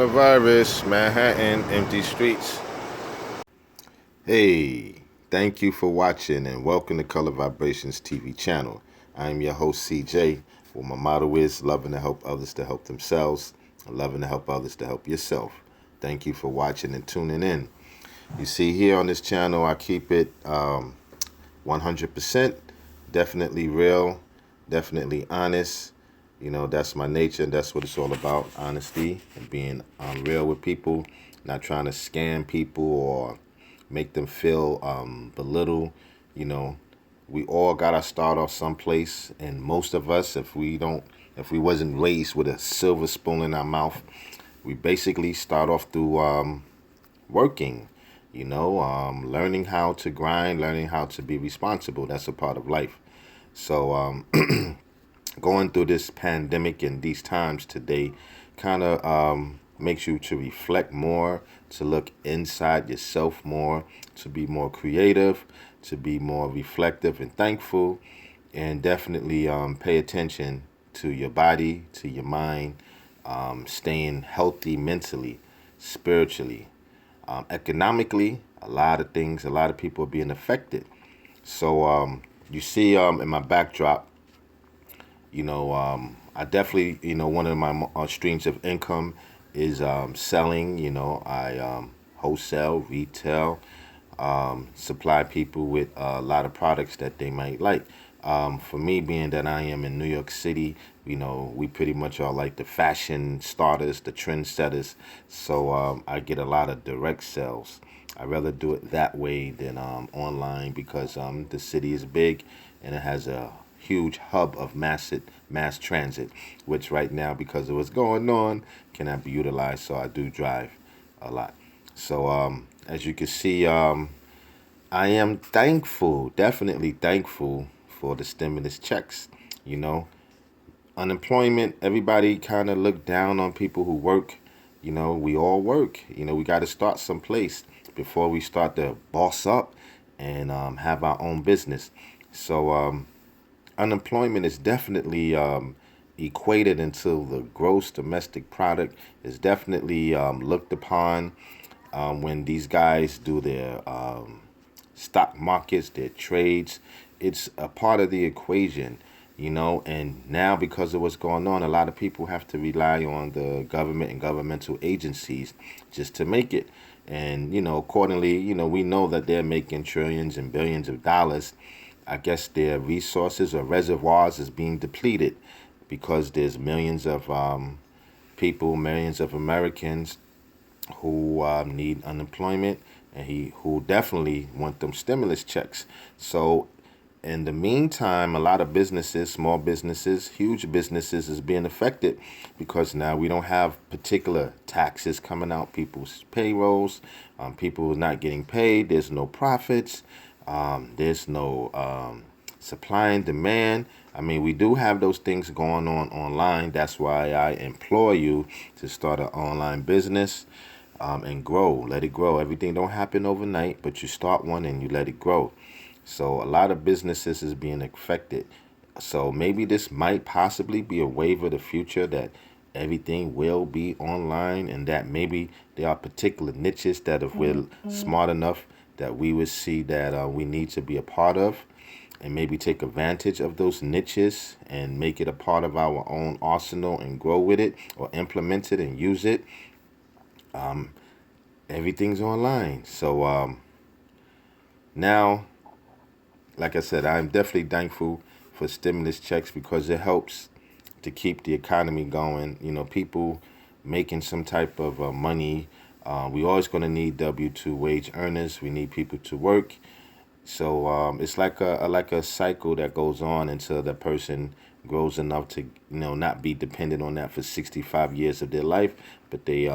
Coronavirus, Manhattan, empty streets. Hey, thank you for watching and welcome to Color Vibrations TV channel. I'm your host CJ, where my motto is loving to help others to help themselves and loving to help others to help yourself. Thank you for watching and tuning in. You see here on this channel, I keep it 100%, definitely real, definitely honest. You know, that's my nature. That's what it's all about, honesty and being real with people, not trying to scam people or make them feel belittle. You know, we all got to start off someplace, and most of us, if we wasn't raised with a silver spoon in our mouth, we basically start off through working, learning how to grind, learning how to be responsible. That's a part of life. So going through this pandemic and these times today kind of makes you to reflect more, to look inside yourself more, to be more creative, to be more reflective and thankful, and definitely pay attention to your body, to your mind, staying healthy mentally, spiritually, economically. A lot of things, a lot of people are being affected. So you see in my backdrop, I definitely, one of my streams of income is selling. I wholesale, retail, supply people with a lot of products that they might like. For me, being that I am in New York City, we pretty much are like the fashion starters, the trendsetters. So I get a lot of direct sales. I rather do it that way than online because the city is big and it has a huge hub of mass transit, which right now, because of what's going on, cannot be utilized. So I do drive a lot. So as you can see, I am thankful, definitely thankful for the stimulus checks. You know, unemployment, everybody kind of look down on people who work. We all work. We got to start someplace before we start to boss up and have our own business. So unemployment is definitely equated into the gross domestic product is definitely looked upon when these guys do their stock markets, their trades. It's a part of the equation, and now because of what's going on, a lot of people have to rely on the government and governmental agencies just to make it. And, accordingly, we know that they're making trillions and billions of dollars. I guess their resources or reservoirs is being depleted because there's millions of people, millions of Americans who need unemployment and who definitely want them stimulus checks. So in the meantime, a lot of businesses, small businesses, huge businesses is being affected because now we don't have particular taxes coming out people's payrolls. People are not getting paid. There's no profits. There's no supply and demand. I mean, we do have those things going on online. That's why I implore you to start an online business and grow. Let it grow. Everything don't happen overnight, but you start one and you let it grow. So a lot of businesses is being affected. So maybe this might possibly be a wave of the future that everything will be online and that maybe there are particular niches that if we're smart enough that we would see that we need to be a part of and maybe take advantage of those niches and make it a part of our own arsenal and grow with it or implement it and use it. Everything's online. So now, like I said, I'm definitely thankful for stimulus checks because it helps to keep the economy going. People making some type of money. We always going to need W-2 wage earners. We need people to work. So it's like a cycle that goes on until the person grows enough to not be dependent on that for 65 years of their life, but they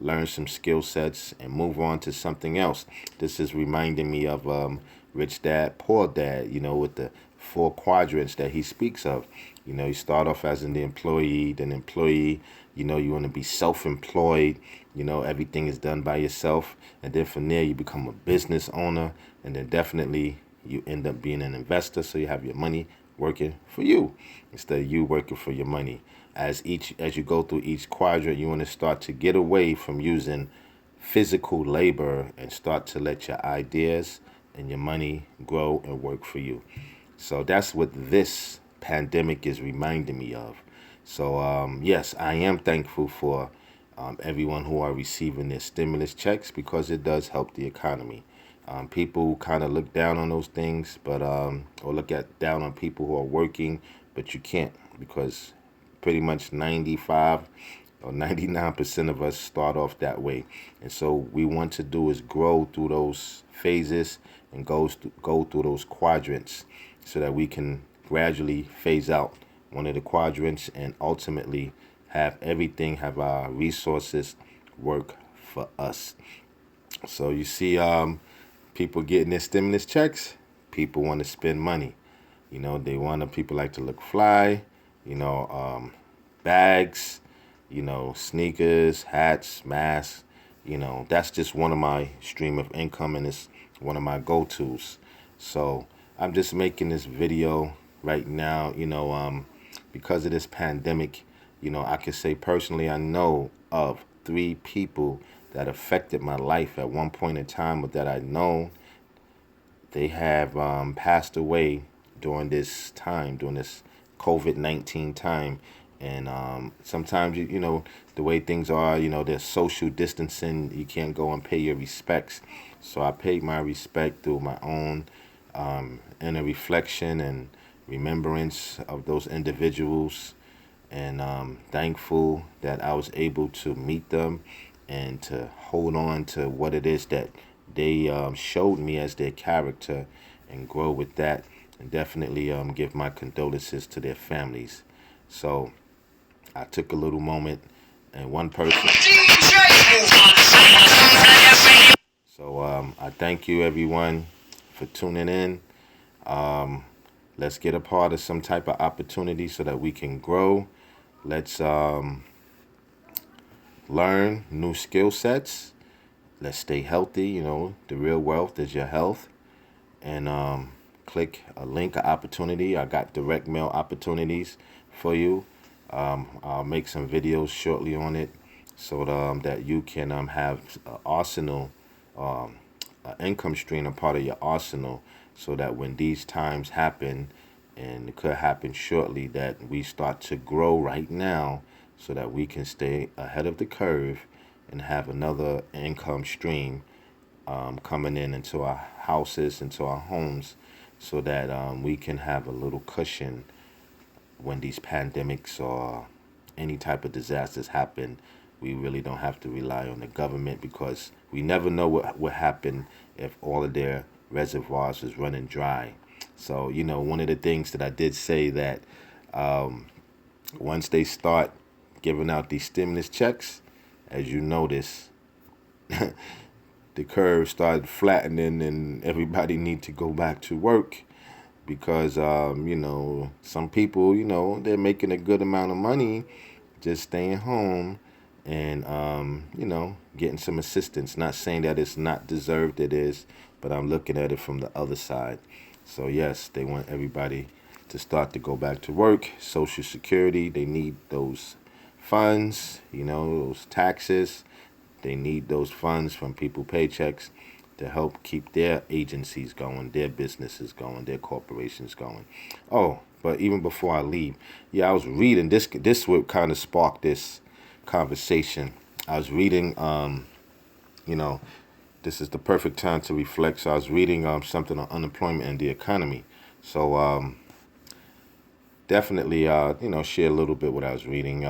learn some skill sets and move on to something else. This is reminding me of Rich Dad, Poor Dad, with the four quadrants that he speaks of. You start off as an employee, then employee, you want to be self-employed, everything is done by yourself. And then from there, you become a business owner. And then definitely you end up being an investor. So you have your money working for you instead of you working for your money. as you go through each quadrant, you want to start to get away from using physical labor and start to let your ideas and your money grow and work for you. So that's what this pandemic is reminding me of. So yes, I am thankful for everyone who are receiving their stimulus checks because it does help the economy. People kind of look down on those things, but or look at down on people who are working, but you can't because pretty much 95 or 99% of us start off that way. And so we want to do is grow through those phases and go through those quadrants so that we can gradually phase out one of the quadrants and ultimately have our resources work for us. So you see people getting their stimulus checks, people want to spend money. People like to look fly, you know, bags, sneakers, hats, masks. That's just one of my stream of income and it's one of my go-tos. So I'm just making this video right now, because of this pandemic. I can say personally, I know of 3 people that affected my life at one point in time, but that I know they have passed away during this time, during this COVID-19 time. And sometimes, the way things are, there's social distancing. You can't go and pay your respects. So I paid my respect through my own inner reflection and remembrance of those individuals. And thankful that I was able to meet them and to hold on to what it is that they showed me as their character and grow with that. And definitely give my condolences to their families. So I took a little moment and one person. So I thank you everyone for tuning in. Let's get a part of some type of opportunity so that we can grow. Let's learn new skill sets. Let's stay healthy. The real wealth is your health. And click a link, an opportunity. I got direct mail opportunities for you. I'll make some videos shortly on it so that you can have an arsenal, an income stream, a part of your arsenal, so that when these times happen, and it could happen shortly, that we start to grow right now so that we can stay ahead of the curve and have another income stream coming into our houses, into our homes, so that we can have a little cushion when these pandemics or any type of disasters happen. We really don't have to rely on the government because we never know what would happen if all of their reservoirs was running dry. So, one of the things that I did say that once they start giving out these stimulus checks, as you notice, the curve started flattening and everybody need to go back to work because, some people, they're making a good amount of money just staying home and, getting some assistance. Not saying that it's not deserved, it is, but I'm looking at it from the other side. So, yes, they want everybody to start to go back to work. Social Security, they need those funds, those taxes. They need those funds from people paychecks to help keep their agencies going, their businesses going, their corporations going. Oh, but even before I leave, I was reading this. This would kind of spark this conversation. I was reading, this is the perfect time to reflect. So I was reading something on unemployment and the economy. So definitely, share a little bit what I was reading.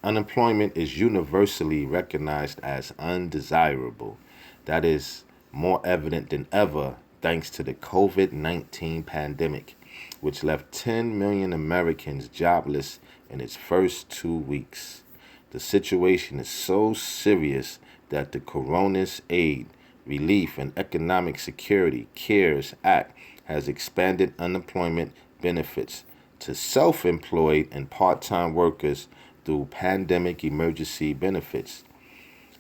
Unemployment is universally recognized as undesirable. That is more evident than ever thanks to the COVID-19 pandemic, which left 10 million Americans jobless in its first 2 weeks. The situation is so serious that the Corona's Aid, Relief, and Economic Security CARES Act has expanded unemployment benefits to self-employed and part-time workers through pandemic emergency benefits,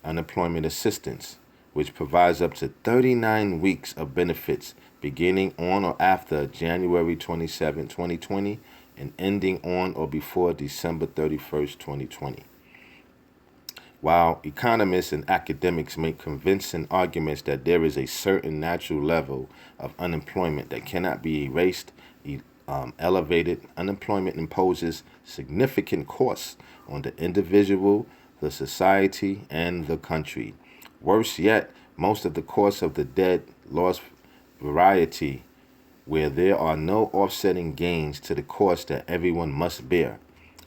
unemployment assistance, which provides up to 39 weeks of benefits beginning on or after January 27, 2020, and ending on or before December 31st, 2020. While economists and academics make convincing arguments that there is a certain natural level of unemployment that cannot be erased, elevated unemployment imposes significant costs on the individual, the society, and the country. Worse yet, most of the costs of the debt lost variety where there are no offsetting gains to the cost that everyone must bear.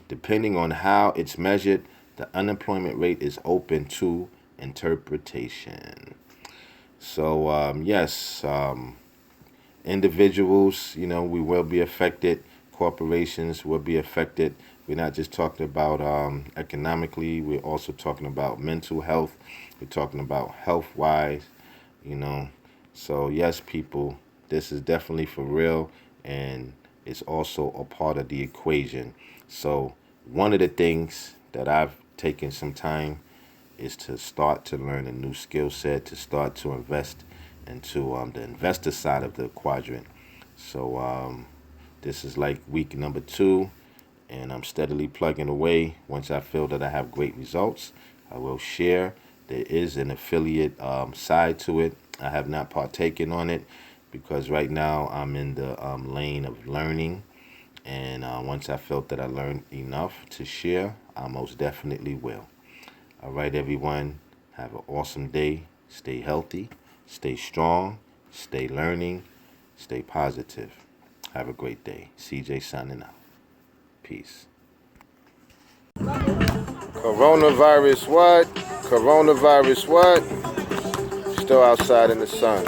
Depending on how it's measured, the unemployment rate is open to interpretation. So, yes, individuals, we will be affected. Corporations will be affected. We're not just talking about economically, we're also talking about mental health. We're talking about health-wise, you know. So, yes, people, this is definitely for real, and it's also a part of the equation. So, one of the things that I've taken some time is to start to learn a new skill set, to start to invest into the investor side of the quadrant. So this is like week number 2, and I'm steadily plugging away. Once I feel that I have great results, I will share. There is an affiliate side to it. I have not partaken on it because right now I'm in the lane of learning. And once I felt that I learned enough to share, I most definitely will. All right, everyone. Have an awesome day. Stay healthy. Stay strong. Stay learning. Stay positive. Have a great day. CJ signing out. Peace. Coronavirus what? Coronavirus what? Still outside in the sun.